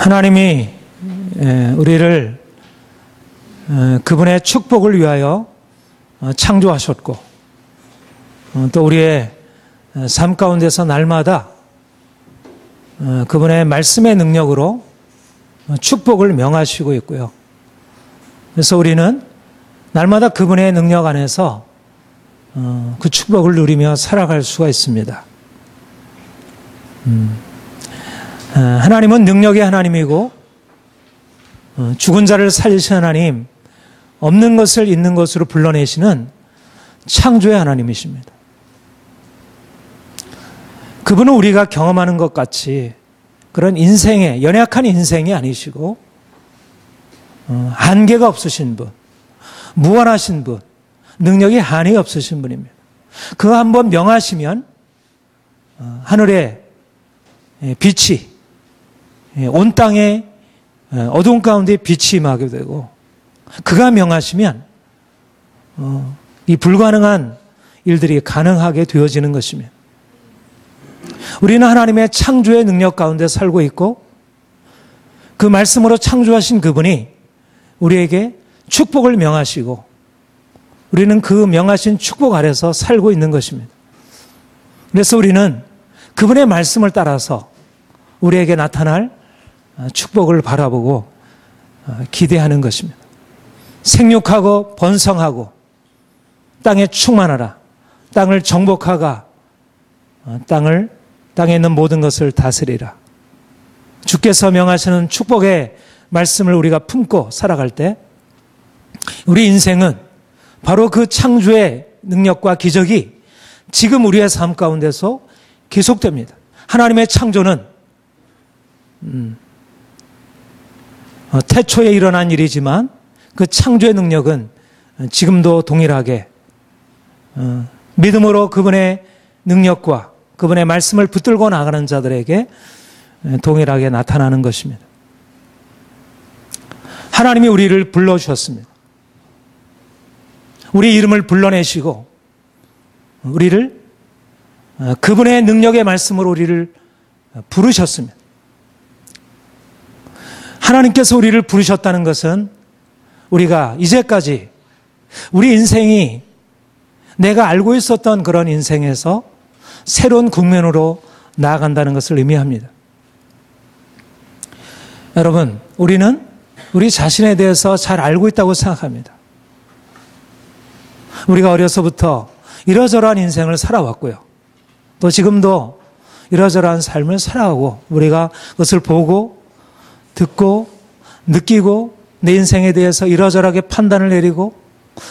하나님이 우리를 그분의 축복을 위하여 창조하셨고 또 우리의 삶 가운데서 날마다 그분의 말씀의 능력으로 축복을 명하시고 있고요. 그래서 우리는 날마다 그분의 능력 안에서 그 축복을 누리며 살아갈 수가 있습니다. 하나님은 능력의 하나님이고 죽은 자를 살리신 하나님, 없는 것을 있는 것으로 불러내시는 창조의 하나님이십니다. 그분은 우리가 경험하는 것 같이 그런 인생의 연약한 인생이 아니시고 한계가 없으신 분, 무한하신 분, 능력이 한이 없으신 분입니다. 그거 한번 명하시면 하늘의 빛이 온 땅에 어두운 가운데 빛이 임하게 되고 그가 명하시면 이 불가능한 일들이 가능하게 되어지는 것입니다. 우리는 하나님의 창조의 능력 가운데 살고 있고 그 말씀으로 창조하신 그분이 우리에게 축복을 명하시고 우리는 그 명하신 축복 아래서 살고 있는 것입니다. 그래서 우리는 그분의 말씀을 따라서 우리에게 나타날 축복을 바라보고 기대하는 것입니다. 생육하고 번성하고 땅에 충만하라. 땅을 정복하가 땅에 있는 모든 것을 다스리라. 주께서 명하시는 축복의 말씀을 우리가 품고 살아갈 때 우리 인생은 바로 그 창조의 능력과 기적이 지금 우리의 삶 가운데서 계속됩니다. 하나님의 창조는 태초에 일어난 일이지만 그 창조의 능력은 지금도 동일하게 믿음으로 그분의 능력과 그분의 말씀을 붙들고 나가는 자들에게 동일하게 나타나는 것입니다. 하나님이 우리를 불러주셨습니다. 우리 이름을 불러내시고 우리를 그분의 능력의 말씀으로 우리를 부르셨습니다. 하나님께서 우리를 부르셨다는 것은 우리가 이제까지 우리 인생이 내가 알고 있었던 그런 인생에서 새로운 국면으로 나아간다는 것을 의미합니다. 여러분, 우리는 우리 자신에 대해서 잘 알고 있다고 생각합니다. 우리가 어려서부터 이러저러한 인생을 살아왔고요. 또 지금도 이러저러한 삶을 살아가고 우리가 그것을 보고 듣고 느끼고 내 인생에 대해서 이러저러하게 판단을 내리고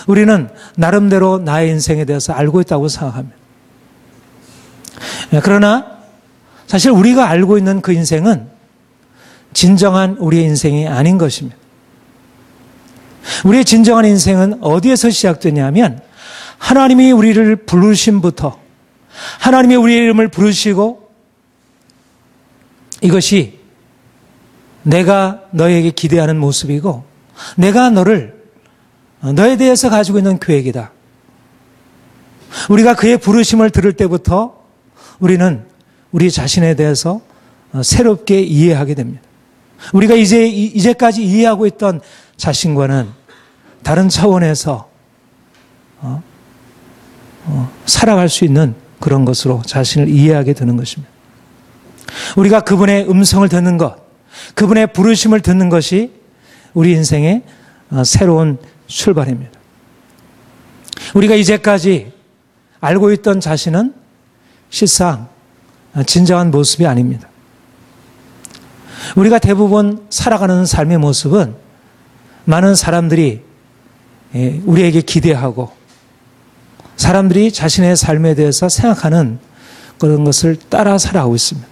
우리는 나름대로 나의 인생에 대해서 알고 있다고 생각합니다. 그러나 사실 우리가 알고 있는 그 인생은 진정한 우리의 인생이 아닌 것입니다. 우리의 진정한 인생은 어디에서 시작되냐면 하나님이 우리를 부르심부터 하나님이 우리의 이름을 부르시고 이것이 내가 너에게 기대하는 모습이고 내가 너에 대해서 가지고 있는 계획이다. 우리가 그의 부르심을 들을 때부터 우리는 우리 자신에 대해서 새롭게 이해하게 됩니다. 우리가 이제까지 이해하고 있던 자신과는 다른 차원에서 살아갈 수 있는 그런 것으로 자신을 이해하게 되는 것입니다. 우리가 그분의 음성을 듣는 것, 그분의 부르심을 듣는 것이 우리 인생의 새로운 출발입니다. 우리가 이제까지 알고 있던 자신은 실상 진정한 모습이 아닙니다. 우리가 대부분 살아가는 삶의 모습은 많은 사람들이 우리에게 기대하고 사람들이 자신의 삶에 대해서 생각하는 그런 것을 따라 살아가고 있습니다.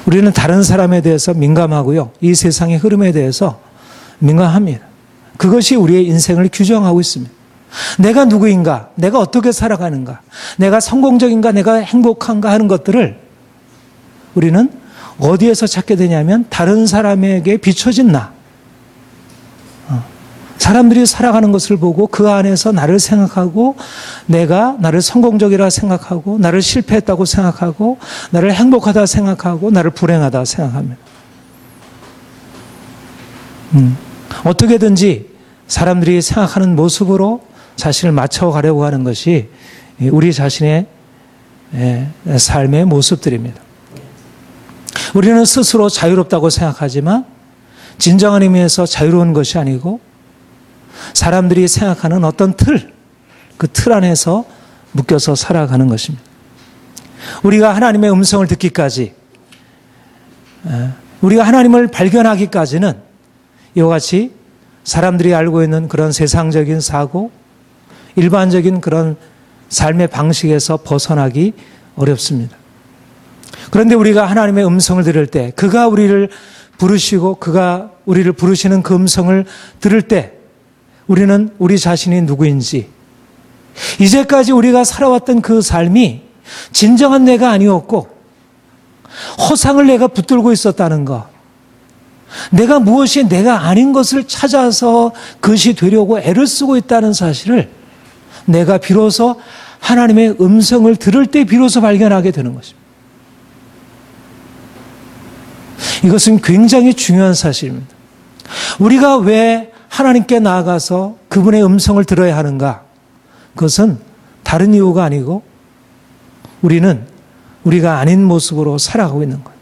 우리는 다른 사람에 대해서 민감하고요. 이 세상의 흐름에 대해서 민감합니다. 그것이 우리의 인생을 규정하고 있습니다. 내가 누구인가? 내가 어떻게 살아가는가? 내가 성공적인가? 내가 행복한가? 하는 것들을 우리는 어디에서 찾게 되냐면 다른 사람에게 비춰진 나. 사람들이 살아가는 것을 보고 그 안에서 나를 생각하고 내가 나를 성공적이라 생각하고 나를 실패했다고 생각하고 나를 행복하다 생각하고 나를 불행하다 생각합니다. 어떻게든지 사람들이 생각하는 모습으로 자신을 맞춰가려고 하는 것이 우리 자신의 삶의 모습들입니다. 우리는 스스로 자유롭다고 생각하지만 진정한 의미에서 자유로운 것이 아니고 사람들이 생각하는 어떤 그 틀 안에서 묶여서 살아가는 것입니다. 우리가 하나님의 음성을 듣기까지, 우리가 하나님을 발견하기까지는 이와 같이 사람들이 알고 있는 그런 세상적인 사고, 일반적인 그런 삶의 방식에서 벗어나기 어렵습니다. 그런데 우리가 하나님의 음성을 들을 때, 그가 우리를 부르시고 그가 우리를 부르시는 그 음성을 들을 때 우리는 우리 자신이 누구인지, 이제까지 우리가 살아왔던 그 삶이 진정한 내가 아니었고 허상을 내가 붙들고 있었다는 것, 내가 무엇이 내가 아닌 것을 찾아서 그것이 되려고 애를 쓰고 있다는 사실을 내가 비로소 하나님의 음성을 들을 때 비로소 발견하게 되는 것입니다. 이것은 굉장히 중요한 사실입니다. 우리가 왜 하나님께 나아가서 그분의 음성을 들어야 하는가? 그것은 다른 이유가 아니고 우리는 우리가 아닌 모습으로 살아가고 있는 거예요.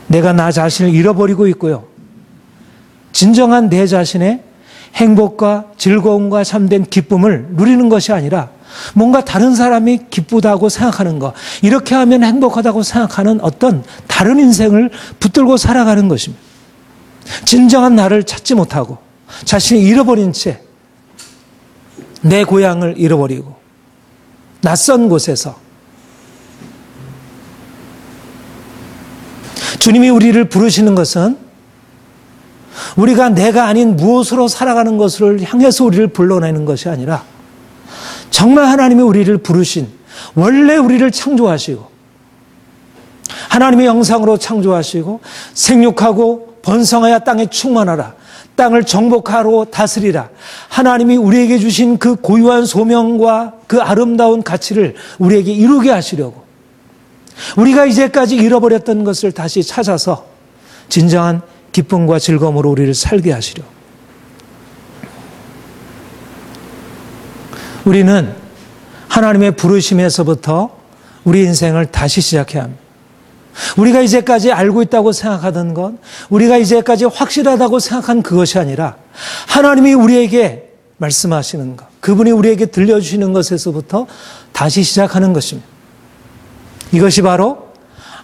내가 나 자신을 잃어버리고 있고요. 진정한 내 자신의 행복과 즐거움과 참된 기쁨을 누리는 것이 아니라 뭔가 다른 사람이 기쁘다고 생각하는 것, 이렇게 하면 행복하다고 생각하는 어떤 다른 인생을 붙들고 살아가는 것입니다. 진정한 나를 찾지 못하고 자신이 잃어버린 채 내 고향을 잃어버리고 낯선 곳에서 주님이 우리를 부르시는 것은 우리가 내가 아닌 무엇으로 살아가는 것을 향해서 우리를 불러내는 것이 아니라 정말 하나님이 우리를 부르신, 원래 우리를 창조하시고 하나님의 형상으로 창조하시고 생육하고 번성하여 땅에 충만하라, 땅을 정복하고 다스리라, 하나님이 우리에게 주신 그 고유한 소명과 그 아름다운 가치를 우리에게 이루게 하시려고, 우리가 이제까지 잃어버렸던 것을 다시 찾아서 진정한 기쁨과 즐거움으로 우리를 살게 하시려. 우리는 하나님의 부르심에서부터 우리 인생을 다시 시작해야 합니다. 우리가 이제까지 알고 있다고 생각하던 것, 우리가 이제까지 확실하다고 생각한 그것이 아니라 하나님이 우리에게 말씀하시는 것, 그분이 우리에게 들려주시는 것에서부터 다시 시작하는 것입니다. 이것이 바로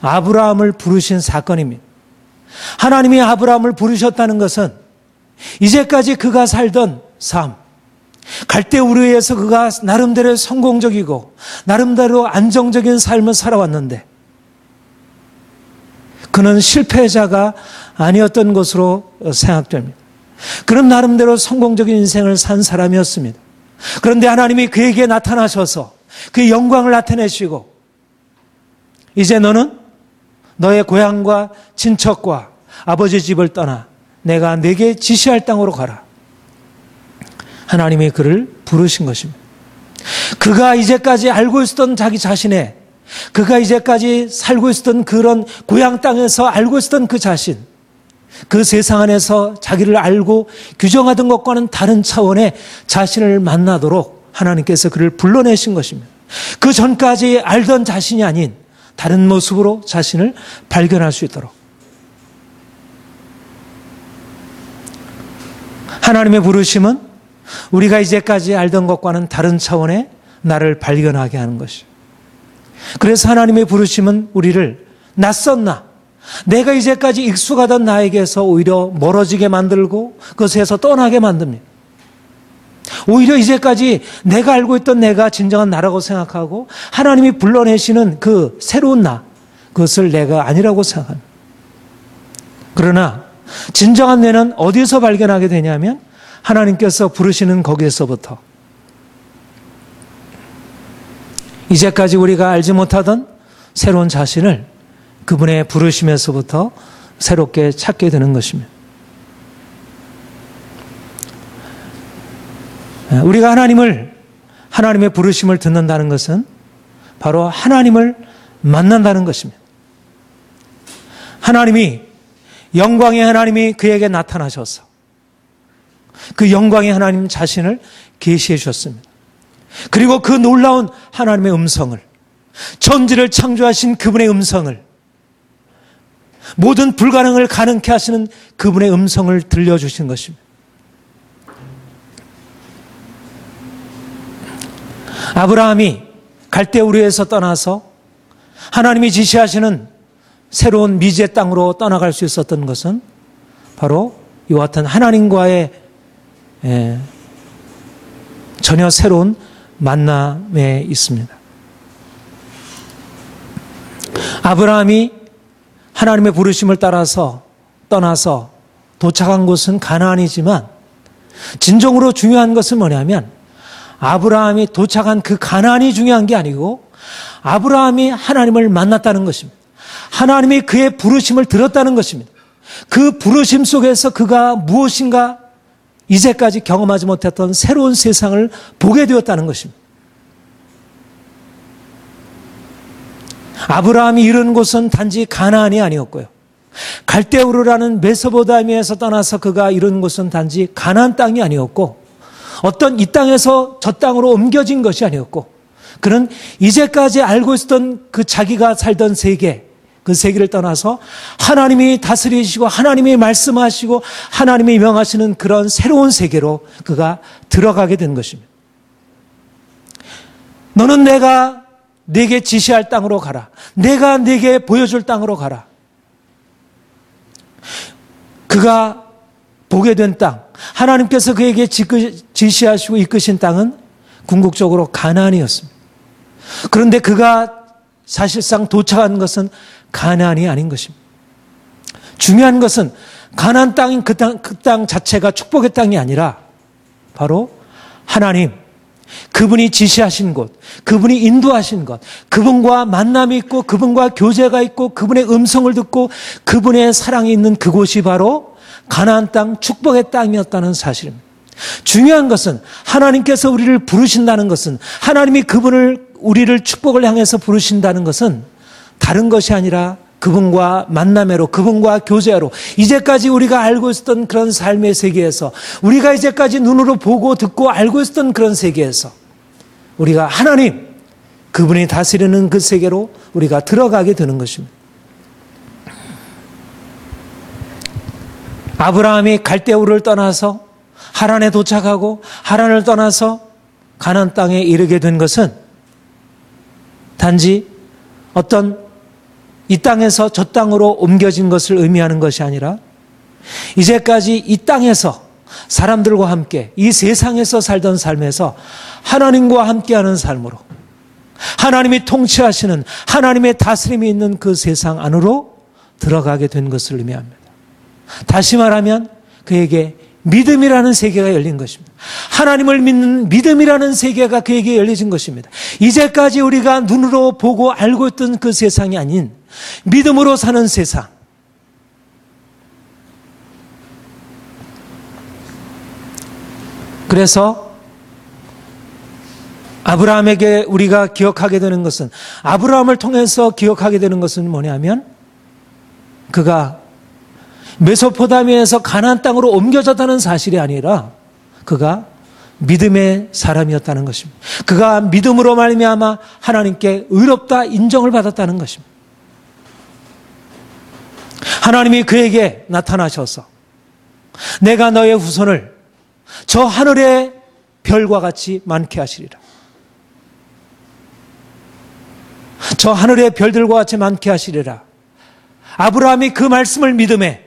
아브라함을 부르신 사건입니다. 하나님이 아브라함을 부르셨다는 것은 이제까지 그가 살던 삶, 갈대우르에서 그가 나름대로 성공적이고 나름대로 안정적인 삶을 살아왔는데 그는 실패자가 아니었던 것으로 생각됩니다. 그는 나름대로 성공적인 인생을 산 사람이었습니다. 그런데 하나님이 그에게 나타나셔서 그의 영광을 나타내시고 이제 너는 너의 고향과 친척과 아버지 집을 떠나 내가 네게 지시할 땅으로 가라. 하나님이 그를 부르신 것입니다. 그가 이제까지 알고 있었던 자기 자신의, 그가 이제까지 살고 있었던 그런 고향 땅에서 알고 있었던 그 자신, 그 세상 안에서 자기를 알고 규정하던 것과는 다른 차원의 자신을 만나도록 하나님께서 그를 불러내신 것입니다. 그 전까지 알던 자신이 아닌 다른 모습으로 자신을 발견할 수 있도록. 하나님의 부르심은 우리가 이제까지 알던 것과는 다른 차원의 나를 발견하게 하는 것이죠. 그래서 하나님의 부르심은 우리를 낯선 나, 내가 이제까지 익숙하던 나에게서 오히려 멀어지게 만들고 그것에서 떠나게 만듭니다. 오히려 이제까지 내가 알고 있던 내가 진정한 나라고 생각하고 하나님이 불러내시는 그 새로운 나, 그것을 내가 아니라고 생각합니다. 그러나 진정한 내는 어디서 발견하게 되냐면 하나님께서 부르시는 거기에서부터 이제까지 우리가 알지 못하던 새로운 자신을 그분의 부르심에서부터 새롭게 찾게 되는 것입니다. 우리가 하나님의 부르심을 듣는다는 것은 바로 하나님을 만난다는 것입니다. 영광의 하나님이 그에게 나타나셔서 그 영광의 하나님 자신을 계시해 주셨습니다. 그리고 그 놀라운 하나님의 음성을, 천지를 창조하신 그분의 음성을, 모든 불가능을 가능케 하시는 그분의 음성을 들려주신 것입니다. 아브라함이 갈대우르에서 떠나서 하나님이 지시하시는 새로운 미지의 땅으로 떠나갈 수 있었던 것은 바로 이와 같은 하나님과의 전혀 새로운 만남에 있습니다. 아브라함이 하나님의 부르심을 따라서 떠나서 도착한 곳은 가나안이지만 진정으로 중요한 것은 뭐냐면 아브라함이 도착한 그 가나안이 중요한 게 아니고 아브라함이 하나님을 만났다는 것입니다. 하나님이 그의 부르심을 들었다는 것입니다. 그 부르심 속에서 그가 무엇인가 이제까지 경험하지 못했던 새로운 세상을 보게 되었다는 것입니다. 아브라함이 이른 곳은 단지 가나안이 아니었고요. 갈대우르라는 메소포타미아에서 떠나서 그가 이른 곳은 단지 가나안 땅이 아니었고 어떤 이 땅에서 저 땅으로 옮겨진 것이 아니었고 그는 이제까지 알고 있었던 그 자기가 살던 세계, 그 세계를 떠나서 하나님이 다스리시고 하나님이 말씀하시고 하나님이 명하시는 그런 새로운 세계로 그가 들어가게 된 것입니다. 너는 내게 지시할 땅으로 가라. 내가 내게 보여줄 땅으로 가라. 그가 보게 된 땅, 하나님께서 그에게 지시하시고 이끄신 땅은 궁극적으로 가나안이었습니다. 그런데 그가 사실상 도착한 것은 가나안이 아닌 것입니다. 중요한 것은 가나안 땅인 그 땅 자체가 축복의 땅이 아니라 바로 하나님, 그분이 지시하신 곳, 그분이 인도하신 것, 그분과 만남이 있고 그분과 교제가 있고 그분의 음성을 듣고 그분의 사랑이 있는 그곳이 바로 가나안 땅, 축복의 땅이었다는 사실입니다. 중요한 것은 하나님께서 우리를 부르신다는 것은 하나님이 우리를 축복을 향해서 부르신다는 것은 다른 것이 아니라 그분과 만남으로, 그분과 교제로 이제까지 우리가 알고 있었던 그런 삶의 세계에서 우리가 이제까지 눈으로 보고 듣고 알고 있었던 그런 세계에서 우리가 하나님, 그분이 다스리는 그 세계로 우리가 들어가게 되는 것입니다. 아브라함이 갈대우르를 떠나서 하란에 도착하고 하란을 떠나서 가나안 땅에 이르게 된 것은 단지 어떤 이 땅에서 저 땅으로 옮겨진 것을 의미하는 것이 아니라 이제까지 이 땅에서 사람들과 함께 이 세상에서 살던 삶에서 하나님과 함께하는 삶으로 하나님이 통치하시는 하나님의 다스림이 있는 그 세상 안으로 들어가게 된 것을 의미합니다. 다시 말하면 그에게 믿음이라는 세계가 열린 것입니다. 하나님을 믿는 믿음이라는 세계가 그에게 열려진 것입니다. 이제까지 우리가 눈으로 보고 알고 있던 그 세상이 아닌 믿음으로 사는 세상. 그래서 아브라함에게 우리가 기억하게 되는 것은, 아브라함을 통해서 기억하게 되는 것은 뭐냐면 그가 메소포타미아에서 가나안 땅으로 옮겨졌다는 사실이 아니라 그가 믿음의 사람이었다는 것입니다. 그가 믿음으로 말미암아 하나님께 의롭다 인정을 받았다는 것입니다. 하나님이 그에게 나타나셔서 내가 너의 후손을 저 하늘의 별과 같이 많게 하시리라. 저 하늘의 별들과 같이 많게 하시리라. 아브라함이 그 말씀을 믿음에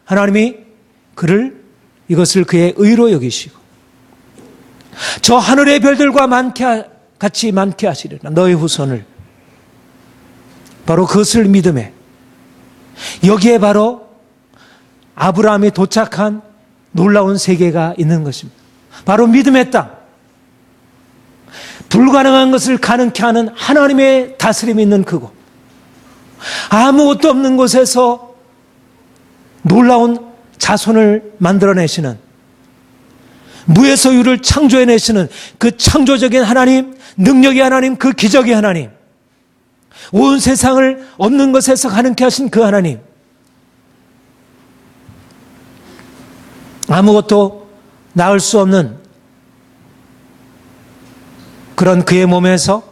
하나님이 이것을 그의 의로 여기시고 저 하늘의 별들과 같이 많게 하시리라. 너의 후손을. 바로 그것을 믿음에 여기에 바로 아브라함이 도착한 놀라운 세계가 있는 것입니다. 바로 믿음의 땅. 불가능한 것을 가능케 하는 하나님의 다스림이 있는 그곳. 아무것도 없는 곳에서 놀라운 자손을 만들어내시는 무에서 유를 창조해내시는 그 창조적인 하나님, 능력의 하나님, 그 기적의 하나님, 온 세상을 없는 것에서 가능케 하신 그 하나님, 아무것도 낳을 수 없는 그런 그의 몸에서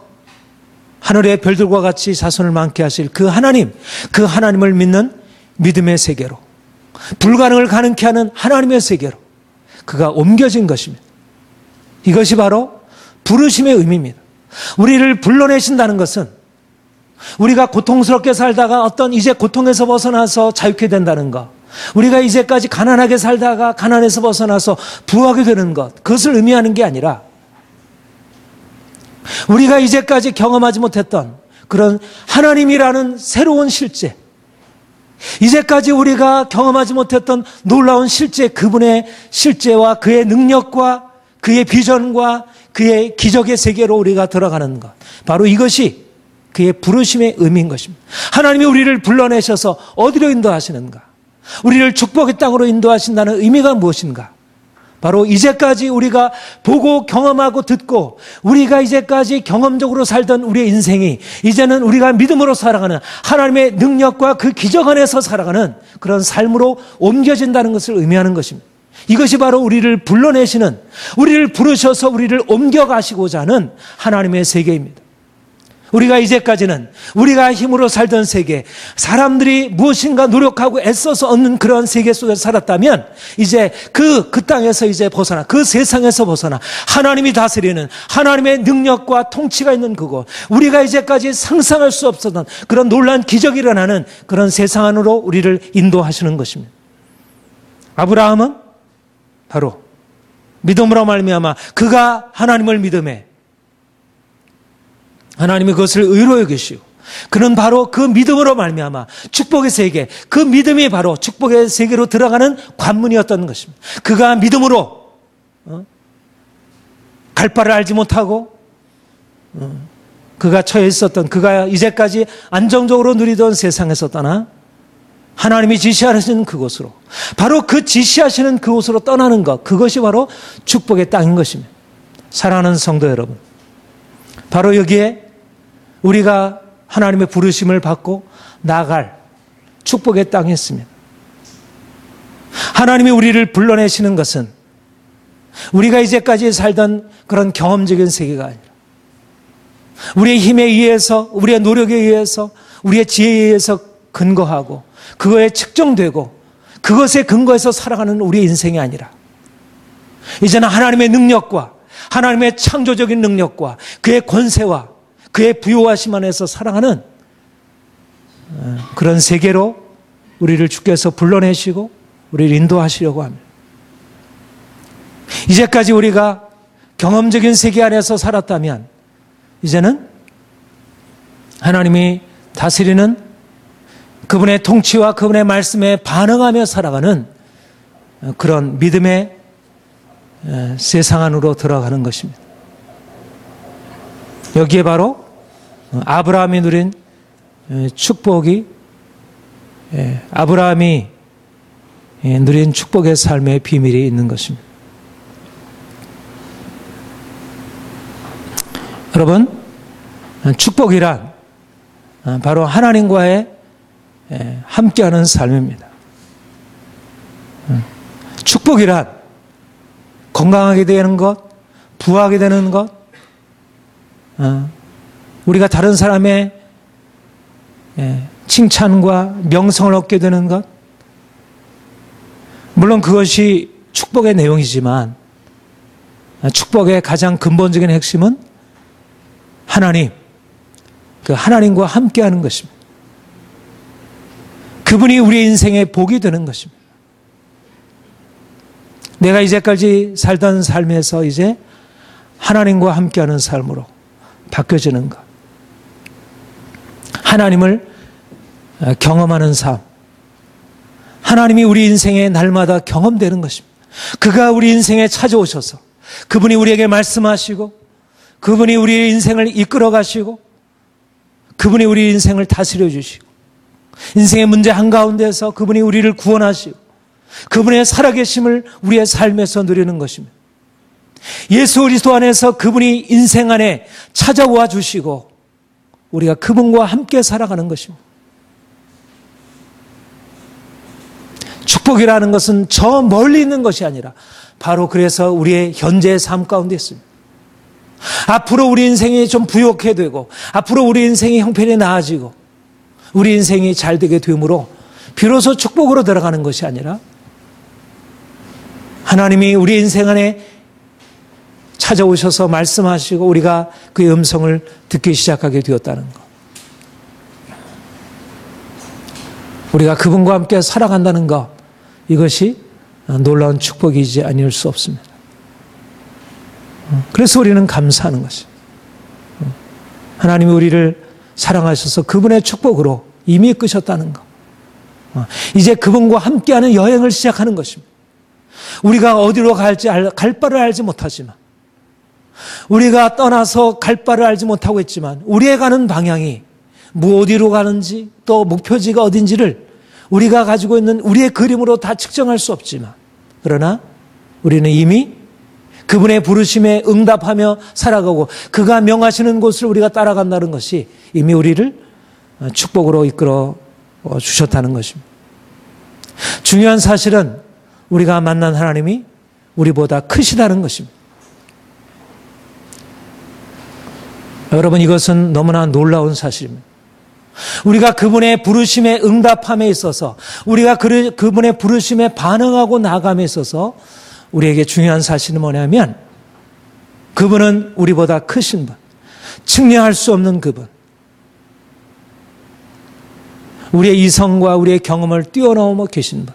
하늘의 별들과 같이 자손을 많게 하실 그 하나님, 그 하나님을 믿는 믿음의 세계로, 불가능을 가능케 하는 하나님의 세계로 그가 옮겨진 것입니다. 이것이 바로 부르심의 의미입니다. 우리를 불러내신다는 것은 우리가 고통스럽게 살다가 어떤 이제 고통에서 벗어나서 자유케 된다는 것, 우리가 이제까지 가난하게 살다가 가난에서 벗어나서 부하게 되는 것, 그것을 의미하는 게 아니라 우리가 이제까지 경험하지 못했던 그런 하나님이라는 새로운 실제, 이제까지 우리가 경험하지 못했던 놀라운 실제, 그분의 실제와 그의 능력과 그의 비전과 그의 기적의 세계로 우리가 들어가는 것, 바로 이것이 그의 부르심의 의미인 것입니다. 하나님이 우리를 불러내셔서 어디로 인도하시는가? 우리를 축복의 땅으로 인도하신다는 의미가 무엇인가? 바로 이제까지 우리가 보고 경험하고 듣고 우리가 이제까지 경험적으로 살던 우리의 인생이 이제는 우리가 믿음으로 살아가는 하나님의 능력과 그 기적 안에서 살아가는 그런 삶으로 옮겨진다는 것을 의미하는 것입니다. 이것이 바로 우리를 불러내시는, 우리를 부르셔서 우리를 옮겨가시고자 하는 하나님의 세계입니다. 우리가 이제까지는 우리가 힘으로 살던 세계, 사람들이 무엇인가 노력하고 애써서 얻는 그런 세계 속에서 살았다면 이제 그 땅에서 이제 벗어나, 그 세상에서 벗어나 하나님이 다스리는 하나님의 능력과 통치가 있는 그곳, 우리가 이제까지 상상할 수 없었던 그런 놀라운 기적이 일어나는 그런 세상 안으로 우리를 인도하시는 것입니다. 아브라함은 바로 믿음으로 말미암아 그가 하나님을 믿음에 하나님이 그것을 의로 여기시고 그는 바로 그 믿음으로 말미암아 축복의 세계, 그 믿음이 바로 축복의 세계로 들어가는 관문이었던 것입니다. 그가 믿음으로 갈 바를 알지 못하고 그가 처해 있었던, 그가 이제까지 안정적으로 누리던 세상에서 떠나 하나님이 지시하시는 그곳으로, 바로 그 지시하시는 그곳으로 떠나는 것, 그것이 바로 축복의 땅인 것입니다. 사랑하는 성도 여러분, 바로 여기에 우리가 하나님의 부르심을 받고 나아갈 축복의 땅이 있습니다. 하나님이 우리를 불러내시는 것은 우리가 이제까지 살던 그런 경험적인 세계가 아니라 우리의 힘에 의해서, 우리의 노력에 의해서, 우리의 지혜에 의해서 근거하고 그거에 측정되고 그것에 근거해서 살아가는 우리의 인생이 아니라 이제는 하나님의 능력과 하나님의 창조적인 능력과 그의 권세와 그의 부요하심 안에서 살아가는 그런 세계로 우리를 주께서 불러내시고 우리를 인도하시려고 합니다. 이제까지 우리가 경험적인 세계 안에서 살았다면 이제는 하나님이 다스리는 그분의 통치와 그분의 말씀에 반응하며 살아가는 그런 믿음의 세상 안으로 들어가는 것입니다. 여기에 바로 아브라함이 누린 축복이, 아브라함이 누린 축복의 삶의 비밀이 있는 것입니다. 여러분, 축복이란 바로 하나님과의 함께하는 삶입니다. 축복이란 건강하게 되는 것, 부하게 되는 것, 우리가 다른 사람의 칭찬과 명성을 얻게 되는 것, 물론 그것이 축복의 내용이지만 축복의 가장 근본적인 핵심은 하나님, 그 하나님과 함께하는 것입니다. 그분이 우리의 인생의 복이 되는 것입니다. 내가 이제까지 살던 삶에서 이제 하나님과 함께하는 삶으로 바뀌어지는 것, 하나님을 경험하는 삶, 하나님이 우리 인생에 날마다 경험되는 것입니다. 그가 우리 인생에 찾아오셔서 그분이 우리에게 말씀하시고 그분이 우리의 인생을 이끌어 가시고 그분이 우리 인생을 다스려 주시고 인생의 문제 한가운데서 그분이 우리를 구원하시고 그분의 살아계심을 우리의 삶에서 누리는 것입니다. 예수 그리스도 안에서 그분이 인생 안에 찾아와 주시고 우리가 그분과 함께 살아가는 것입니다. 축복이라는 것은 저 멀리 있는 것이 아니라 바로 그래서 우리의 현재의 삶 가운데 있습니다. 앞으로 우리 인생이 좀 부욕해 되고 앞으로 우리 인생이 형편이 나아지고 우리 인생이 잘 되게 되므로 비로소 축복으로 들어가는 것이 아니라 하나님이 우리 인생 안에 찾아오셔서 말씀하시고 우리가 그의 음성을 듣기 시작하게 되었다는 것. 우리가 그분과 함께 살아간다는 것, 이것이 놀라운 축복이지 아닐 수 없습니다. 그래서 우리는 감사하는 것이 하나님이 우리를 사랑하셔서 그분의 축복으로 이미 이끄셨다는 것. 이제 그분과 함께하는 여행을 시작하는 것입니다. 우리가 어디로 갈지 갈 바를 알지 못하지만 우리가 떠나서 갈 바를 알지 못하고 있지만 우리의 가는 방향이 어디로 가는지 또 목표지가 어딘지를 우리가 가지고 있는 우리의 그림으로 다 측정할 수 없지만 그러나 우리는 이미 그분의 부르심에 응답하며 살아가고 그가 명하시는 곳을 우리가 따라간다는 것이 이미 우리를 축복으로 이끌어 주셨다는 것입니다. 중요한 사실은 우리가 만난 하나님이 우리보다 크시다는 것입니다. 여러분, 이것은 너무나 놀라운 사실입니다. 우리가 그분의 부르심에 응답함에 있어서 우리가 그분의 부르심에 반응하고 나감에 있어서 우리에게 중요한 사실은 뭐냐면 그분은 우리보다 크신 분, 측량할 수 없는 그분, 우리의 이성과 우리의 경험을 뛰어넘어 계신 분.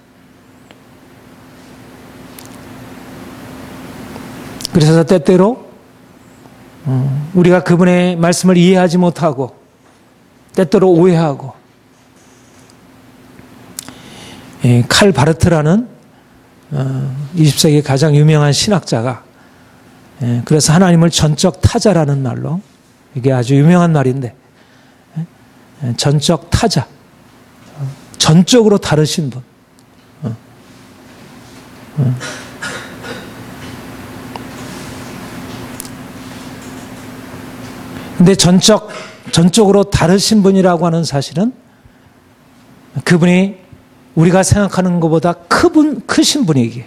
그래서 때때로 우리가 그분의 말씀을 이해하지 못하고 때때로 오해하고 칼 바르트라는 20세기 가장 유명한 신학자가 그래서 하나님을 전적 타자라는 말로 이게 아주 유명한 말인데 전적 타자 전적으로 다르신 분 근데 전적으로 다르신 분이라고 하는 사실은 그분이 우리가 생각하는 것보다 크신 분이기에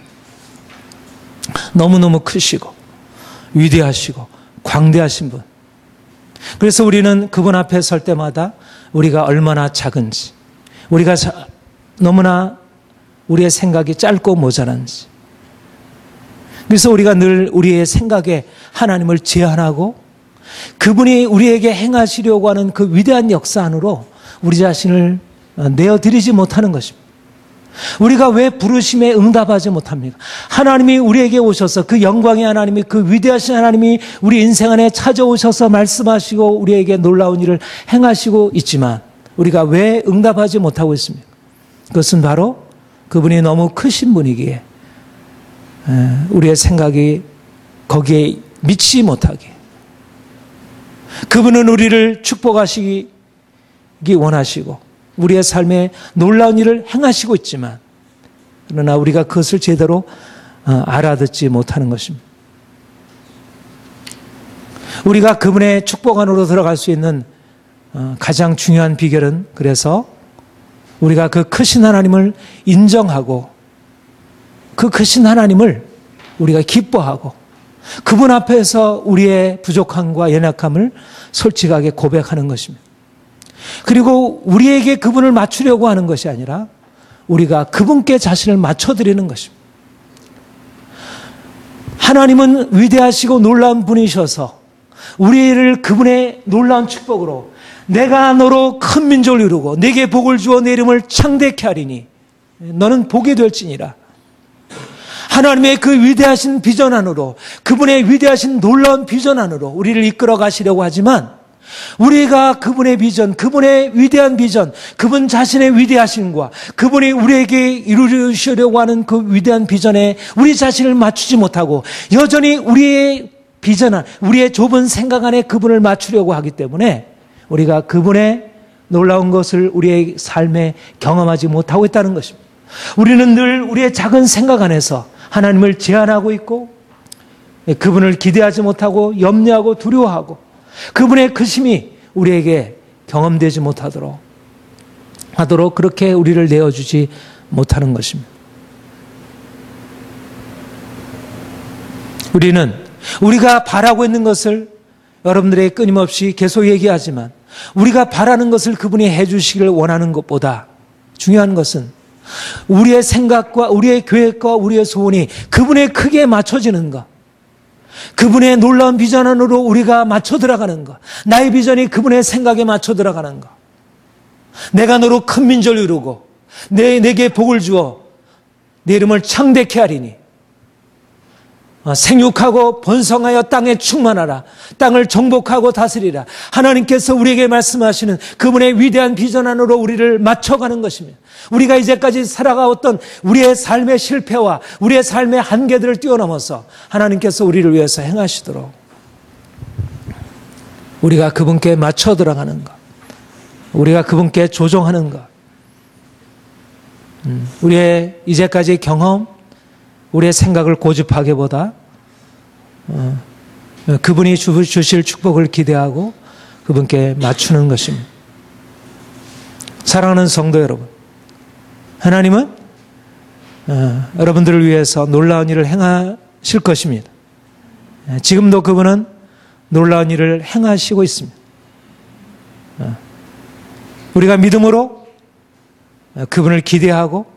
너무너무 크시고 위대하시고 광대하신 분. 그래서 우리는 그분 앞에 설 때마다 우리가 얼마나 작은지, 우리가 너무나 우리의 생각이 짧고 모자란지. 그래서 우리가 늘 우리의 생각에 하나님을 제한하고 그분이 우리에게 행하시려고 하는 그 위대한 역사 안으로 우리 자신을 내어드리지 못하는 것입니다. 우리가 왜 부르심에 응답하지 못합니까? 하나님이 우리에게 오셔서 그 영광의 하나님이 그 위대하신 하나님이 우리 인생 안에 찾아오셔서 말씀하시고 우리에게 놀라운 일을 행하시고 있지만 우리가 왜 응답하지 못하고 있습니까? 그것은 바로 그분이 너무 크신 분이기에 우리의 생각이 거기에 미치지 못하게 그분은 우리를 축복하시기 원하시고 우리의 삶에 놀라운 일을 행하시고 있지만 그러나 우리가 그것을 제대로 알아듣지 못하는 것입니다. 우리가 그분의 축복 안으로 들어갈 수 있는 가장 중요한 비결은 그래서 우리가 그 크신 하나님을 인정하고 그 크신 하나님을 우리가 기뻐하고 그분 앞에서 우리의 부족함과 연약함을 솔직하게 고백하는 것입니다. 그리고 우리에게 그분을 맞추려고 하는 것이 아니라 우리가 그분께 자신을 맞춰드리는 것입니다. 하나님은 위대하시고 놀라운 분이셔서 우리를 그분의 놀라운 축복으로 내가 너로 큰 민족을 이루고 내게 복을 주어 내 이름을 창대케 하리니 너는 복이 될지니라. 하나님의 그 위대하신 비전 안으로 그분의 위대하신 놀라운 비전 안으로 우리를 이끌어 가시려고 하지만 우리가 그분의 비전, 그분의 위대한 비전, 그분 자신의 위대하심과 그분이 우리에게 이루시려고 하는 그 위대한 비전에 우리 자신을 맞추지 못하고 여전히 우리의 비전 안, 우리의 좁은 생각 안에 그분을 맞추려고 하기 때문에 우리가 그분의 놀라운 것을 우리의 삶에 경험하지 못하고 있다는 것입니다. 우리는 늘 우리의 작은 생각 안에서 하나님을 제한하고 있고 그분을 기대하지 못하고 염려하고 두려워하고 그분의 크심이 우리에게 경험되지 못하도록 그렇게 우리를 내어주지 못하는 것입니다. 우리는 우리가 바라고 있는 것을 여러분들에게 끊임없이 계속 얘기하지만 우리가 바라는 것을 그분이 해주시기를 원하는 것보다 중요한 것은 우리의 생각과 우리의 계획과 우리의 소원이 그분의 크기에 맞춰지는 것, 그분의 놀라운 비전 안으로 우리가 맞춰 들어가는 것, 나의 비전이 그분의 생각에 맞춰 들어가는 것, 내가 너로 큰 민족을 이루고 내게 복을 주어 내 이름을 창대케 하리니 생육하고 번성하여 땅에 충만하라. 땅을 정복하고 다스리라. 하나님께서 우리에게 말씀하시는 그분의 위대한 비전 안으로 우리를 맞춰가는 것입니다. 우리가 이제까지 살아가왔던 우리의 삶의 실패와 우리의 삶의 한계들을 뛰어넘어서 하나님께서 우리를 위해서 행하시도록 우리가 그분께 맞춰 들어가는 것, 우리가 그분께 조종하는 것, 우리의 이제까지 경험, 우리의 생각을 고집하기보다 그분이 주실 축복을 기대하고 그분께 맞추는 것입니다. 사랑하는 성도 여러분, 하나님은 여러분들을 위해서 놀라운 일을 행하실 것입니다. 지금도 그분은 놀라운 일을 행하시고 있습니다. 우리가 믿음으로 그분을 기대하고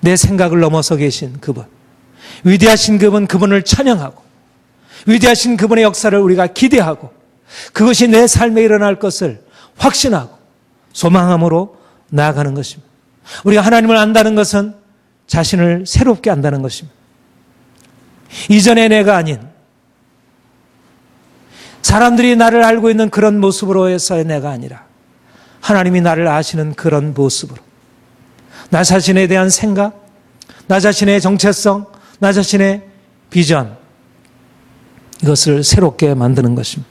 내 생각을 넘어서 계신 그분, 위대하신 그분, 그분을 찬양하고 위대하신 그분의 역사를 우리가 기대하고 그것이 내 삶에 일어날 것을 확신하고 소망함으로 나아가는 것입니다. 우리가 하나님을 안다는 것은 자신을 새롭게 안다는 것입니다. 이전의 내가 아닌 사람들이 나를 알고 있는 그런 모습으로서의 내가 아니라 하나님이 나를 아시는 그런 모습으로 나 자신에 대한 생각, 나 자신의 정체성, 나 자신의 비전, 이것을 새롭게 만드는 것입니다.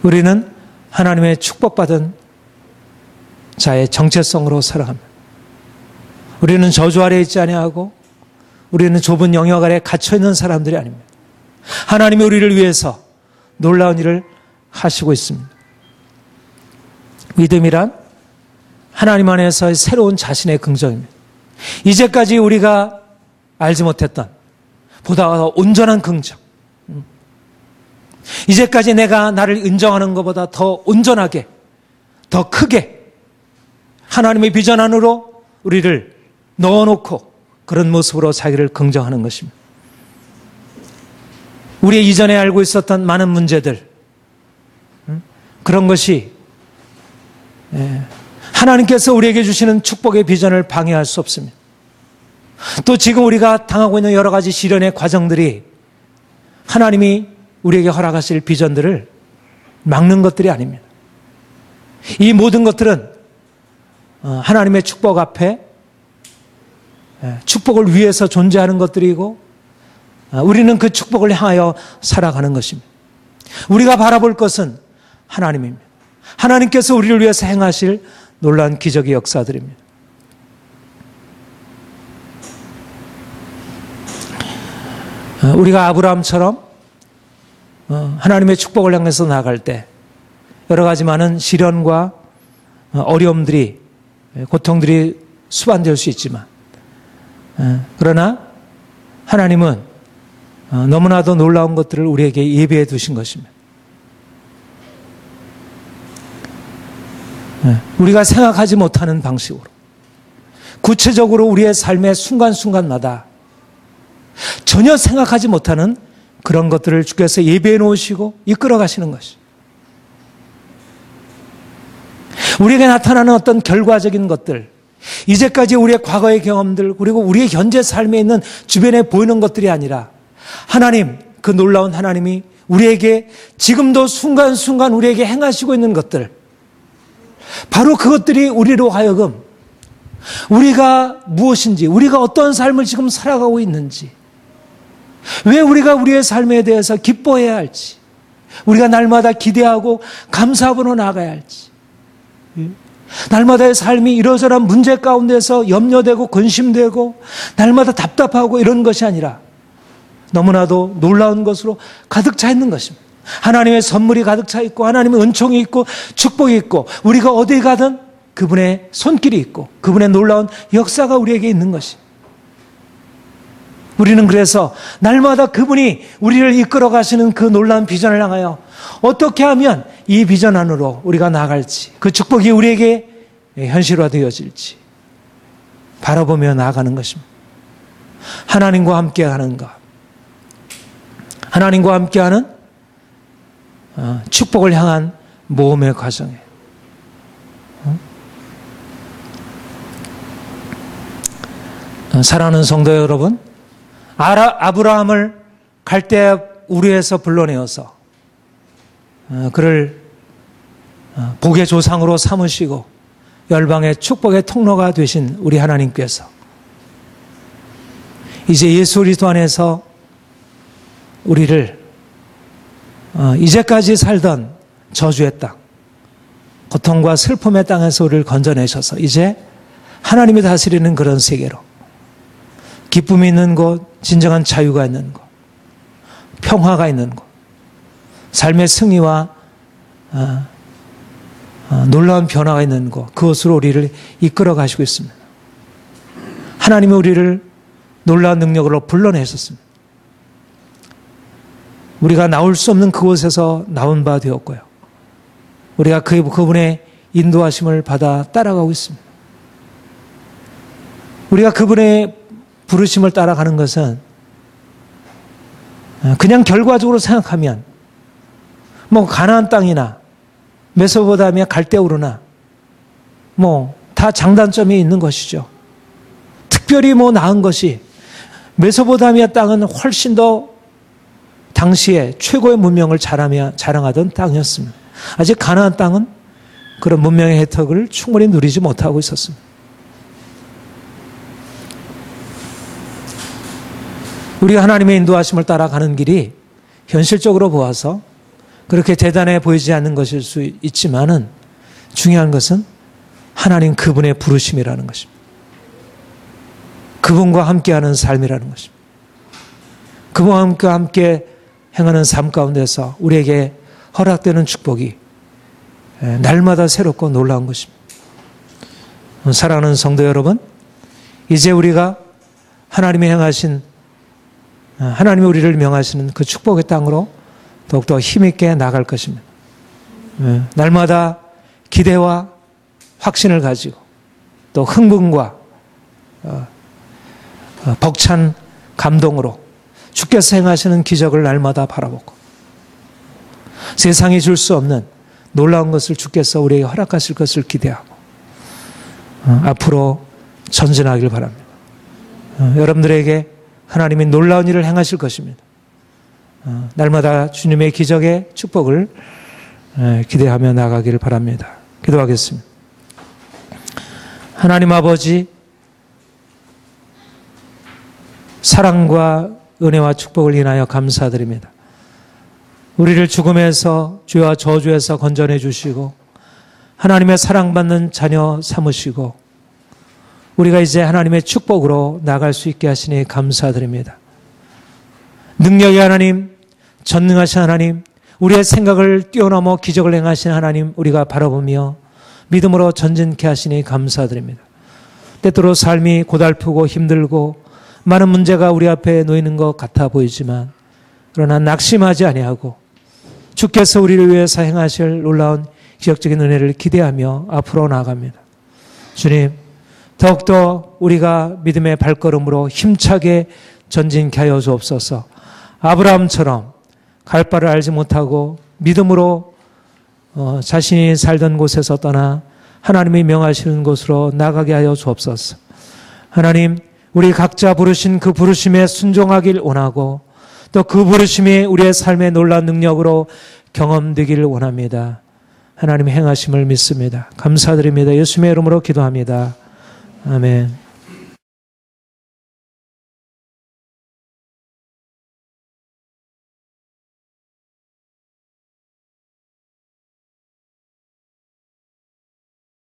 우리는 하나님의 축복받은 자의 정체성으로 살아갑니다. 우리는 저주 아래 있지 아니하고 우리는 좁은 영역 아래 갇혀있는 사람들이 아닙니다. 하나님이 우리를 위해서 놀라운 일을 하시고 있습니다. 믿음이란 하나님 안에서의 새로운 자신의 긍정입니다. 이제까지 우리가 알지 못했던 보다 더 온전한 긍정, 이제까지 내가 나를 인정하는 것보다 더 온전하게, 더 크게 하나님의 비전 안으로 우리를 넣어놓고 그런 모습으로 자기를 긍정하는 것입니다. 우리 이전에 알고 있었던 많은 문제들, 그런 것이 하나님께서 우리에게 주시는 축복의 비전을 방해할 수 없습니다. 또 지금 우리가 당하고 있는 여러 가지 시련의 과정들이 하나님이 우리에게 허락하실 비전들을 막는 것들이 아닙니다. 이 모든 것들은 하나님의 축복 앞에 축복을 위해서 존재하는 것들이고 우리는 그 축복을 향하여 살아가는 것입니다. 우리가 바라볼 것은 하나님입니다. 하나님께서 우리를 위해서 행하실 놀라운 기적의 역사들입니다. 우리가 아브라함처럼 하나님의 축복을 향해서 나아갈 때 여러 가지 많은 시련과 어려움들이, 고통들이 수반될 수 있지만 그러나 하나님은 너무나도 놀라운 것들을 우리에게 예비해 두신 것입니다. 우리가 생각하지 못하는 방식으로 구체적으로 우리의 삶의 순간순간마다 전혀 생각하지 못하는 그런 것들을 주께서 예배해 놓으시고 이끌어 가시는 것이, 우리에게 나타나는 어떤 결과적인 것들, 이제까지 우리의 과거의 경험들 그리고 우리의 현재 삶에 있는 주변에 보이는 것들이 아니라 하나님, 그 놀라운 하나님이 우리에게 지금도 순간순간 우리에게 행하시고 있는 것들, 바로 그것들이 우리로 하여금 우리가 무엇인지, 우리가 어떤 삶을 지금 살아가고 있는지, 왜 우리가 우리의 삶에 대해서 기뻐해야 할지, 우리가 날마다 기대하고 감사함으로 나아가야 할지, 날마다의 삶이 이러저러한 문제 가운데서 염려되고 근심되고 날마다 답답하고 이런 것이 아니라 너무나도 놀라운 것으로 가득 차 있는 것입니다. 하나님의 선물이 가득 차 있고 하나님의 은총이 있고 축복이 있고 우리가 어디 가든 그분의 손길이 있고 그분의 놀라운 역사가 우리에게 있는 것이. 우리는 그래서 날마다 그분이 우리를 이끌어 가시는 그 놀라운 비전을 향하여 어떻게 하면 이 비전 안으로 우리가 나아갈지, 그 축복이 우리에게 현실화되어질지 바라보며 나아가는 것입니다. 하나님과 함께하는 것, 하나님과 함께하는 축복을 향한 모험의 과정에 사랑하는 성도 여러분, 아브라함을 갈대아 우르에서 불러내어서 그를 복의 조상으로 삼으시고 열방의 축복의 통로가 되신 우리 하나님께서 이제 예수 그리스도 안에서 우리를 이제까지 살던 저주의 땅, 고통과 슬픔의 땅에서 우리를 건져내셔서 이제 하나님이 다스리는 그런 세계로, 기쁨이 있는 곳, 진정한 자유가 있는 곳, 평화가 있는 곳, 삶의 승리와 놀라운 변화가 있는 곳, 그것으로 우리를 이끌어 가시고 있습니다. 하나님이 우리를 놀라운 능력으로 불러내셨습니다. 우리가 나올 수 없는 그곳에서 나온 바 되었고요. 우리가 그분의 인도하심을 받아 따라가고 있습니다. 우리가 그분의 부르심을 따라가는 것은 그냥 결과적으로 생각하면 뭐 가나안 땅이나 메소포타미아 갈대우르나 뭐 다 장단점이 있는 것이죠. 특별히 뭐 나은 것이 메소포타미아 땅은 훨씬 더 당시에 최고의 문명을 자랑하던 땅이었습니다. 아직 가나안 땅은 그런 문명의 혜택을 충분히 누리지 못하고 있었습니다. 우리가 하나님의 인도하심을 따라가는 길이 현실적으로 보아서 그렇게 대단해 보이지 않는 것일 수 있지만은 중요한 것은 하나님 그분의 부르심이라는 것입니다. 그분과 함께하는 삶이라는 것입니다. 그분과 함께 행하는 삶 가운데서 우리에게 허락되는 축복이 날마다 새롭고 놀라운 것입니다. 사랑하는 성도 여러분, 이제 우리가 하나님이 행하신, 하나님이 우리를 명하시는 그 축복의 땅으로 더욱더 힘있게 나갈 것입니다. 날마다 기대와 확신을 가지고 또 흥분과 벅찬 감동으로 주께서 행하시는 기적을 날마다 바라보고 세상이 줄 수 없는 놀라운 것을 주께서 우리에게 허락하실 것을 기대하고 앞으로 전진하길 바랍니다. 여러분들에게 하나님이 놀라운 일을 행하실 것입니다. 날마다 주님의 기적의 축복을 기대하며 나가기를 바랍니다. 기도하겠습니다. 하나님 아버지, 사랑과 은혜와 축복을 인하여 감사드립니다. 우리를 죽음에서 죄와 저주에서 건져내 주시고 하나님의 사랑받는 자녀 삼으시고 우리가 이제 하나님의 축복으로 나갈 수 있게 하시니 감사드립니다. 능력의 하나님, 전능하신 하나님, 우리의 생각을 뛰어넘어 기적을 행하신 하나님 우리가 바라보며 믿음으로 전진케 하시니 감사드립니다. 때때로 삶이 고달프고 힘들고 많은 문제가 우리 앞에 놓이는 것 같아 보이지만 그러나 낙심하지 아니하고 주께서 우리를 위해서 행하실 놀라운 기적적인 은혜를 기대하며 앞으로 나아갑니다. 주님, 더욱더 우리가 믿음의 발걸음으로 힘차게 전진케 하여 주옵소서. 아브라함처럼 갈 바를 알지 못하고 믿음으로 자신이 살던 곳에서 떠나 하나님이 명하시는 곳으로 나가게 하여 주옵소서. 하나님, 우리 각자 부르신 그 부르심에 순종하길 원하고 또 그 부르심이 우리의 삶의 놀라운 능력으로 경험되기를 원합니다. 하나님 행하심을 믿습니다. 감사드립니다. 예수님의 이름으로 기도합니다. 아멘.